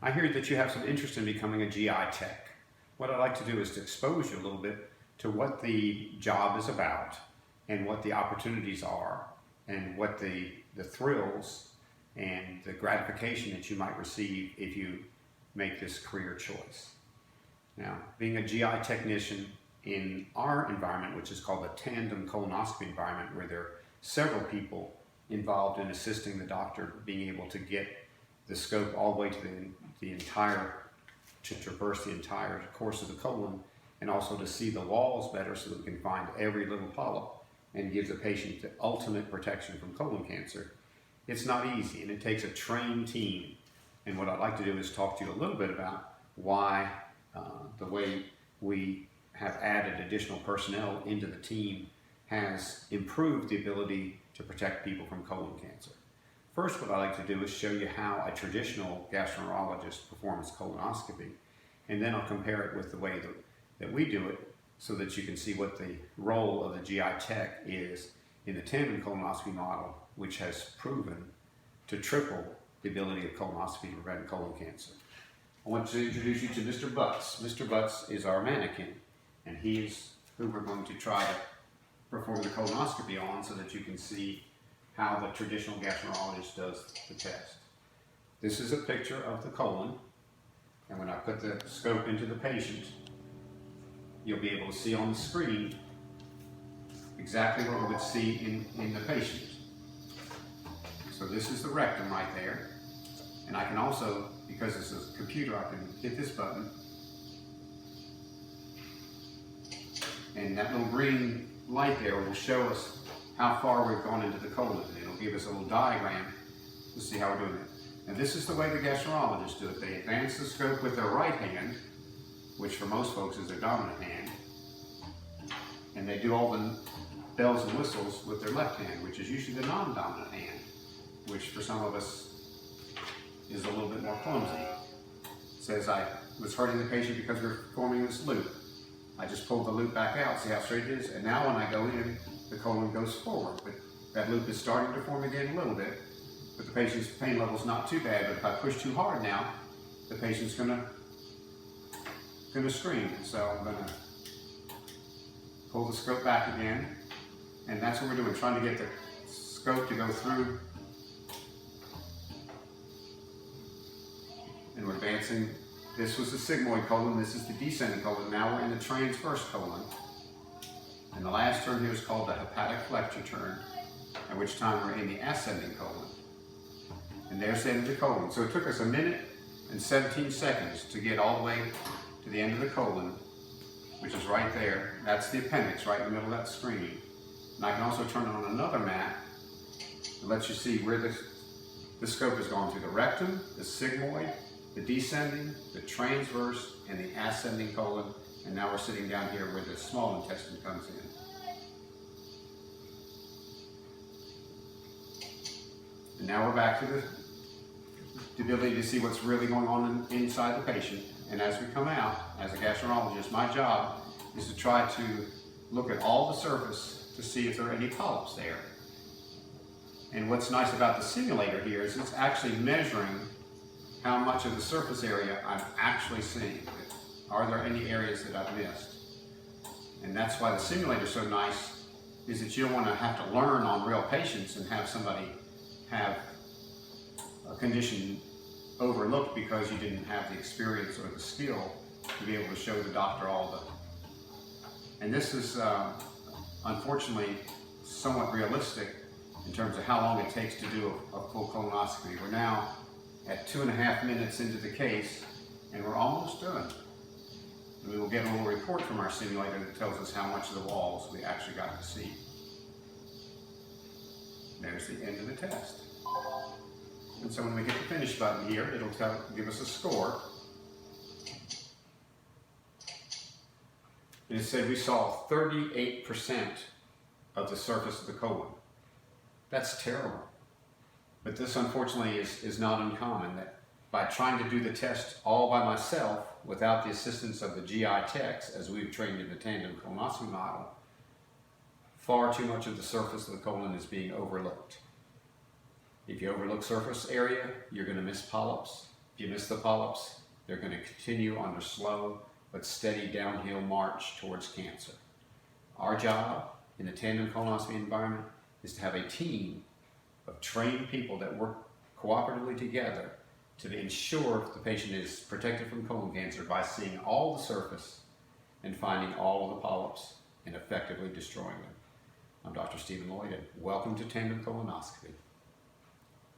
I hear that you have some interest in becoming a GI tech. What I'd like to do is to expose you a little bit to what the job is about and what the opportunities are and what the thrills and the gratification that you might receive if you make this career choice. Now, being a GI technician in our environment, which is called the tandem colonoscopy environment, where there are several people involved in assisting the doctor being able to get the scope all the way to to traverse the entire course of the colon, and also to see the walls better so that we can find every little polyp and give the patient the ultimate protection from colon cancer. It's not easy, and it takes a trained team. And what I'd like to do is talk to you a little bit about why the way we have added additional personnel into the team has improved the ability to protect people from colon cancer. First, what I like to do is show you how a traditional gastroenterologist performs colonoscopy, and then I'll compare it with the way that we do it so that you can see what the role of the GI tech is in the tandem colonoscopy model, which has proven to triple the ability of colonoscopy to prevent colon cancer. I want to introduce you to Mr. Butts. Mr. Butts is our mannequin, and he is who we're going to try to perform the colonoscopy on so that you can see how the traditional gastroenterologist does the test. This is a picture of the colon, and when I put the scope into the patient, you'll be able to see on the screen exactly what we would see in the patient. So this is the rectum right there, and I can also, because this is a computer, I can hit this button, and that little green light there will show us how far we've gone into the colon, and it'll give us a little diagram to see how we're doing it. And this is the way the gastroenterologists do it. They advance the scope with their right hand, which for most folks is their dominant hand, and they do all the bells and whistles with their left hand, which is usually the non-dominant hand, which for some of us is a little bit more clumsy. It says I was hurting the patient because we're forming this loop. I just pulled the loop back out, see how straight it is, and now when I go in, the colon goes forward. But that loop is starting to form again a little bit, but the patient's pain level is not too bad. But if I push too hard now, the patient's gonna scream. So I'm gonna pull the scope back again, and that's what we're doing, trying to get the scope to go through. And we're advancing. This was the sigmoid colon, this is the descending colon. Now we're in the transverse colon. And the last turn here is called the hepatic flexure turn, at which time we're in the ascending colon. And there's the end of the colon. So it took us 1 minute and 17 seconds to get all the way to the end of the colon, which is right there. That's the appendix, right in the middle of that screen. And I can also turn on another map that lets you see where the scope has gone through the rectum, the sigmoid, the descending, the transverse, and the ascending colon. And now we're sitting down here where the small intestine comes in. And now we're back to the ability to see what's really going on inside the patient. And as we come out, as a gastroenterologist, my job is to try to look at all the surface to see if there are any polyps there. And what's nice about the simulator here is it's actually measuring how much of the surface area I'm actually seeing. Are there any areas that I've missed? And that's why the simulator is so nice, is that you don't want to have to learn on real patients and have somebody have a condition overlooked because you didn't have the experience or the skill to be able to show the doctor all the. And this is unfortunately somewhat realistic in terms of how long it takes to do a full colonoscopy. We're now at 2.5 minutes into the case, and we're almost done. And we will get a little report from our simulator that tells us how much of the walls we actually got to see. There's the end of the test. And so when we hit the finish button here, it'll give us a score. And it said we saw 38% of the surface of the colon. That's terrible. But this unfortunately is not uncommon, that by trying to do the test all by myself without the assistance of the GI techs, as we've trained in the tandem colonoscopy model, far too much of the surface of the colon is being overlooked. If you overlook surface area, you're going to miss polyps. If you miss the polyps, they're going to continue on their slow but steady downhill march towards cancer. Our job in the tandem colonoscopy environment is to have a team of trained people that work cooperatively together to ensure the patient is protected from colon cancer by seeing all the surface and finding all of the polyps and effectively destroying them. I'm Dr. Stephen Lloyd, and welcome to Tandem Colonoscopy.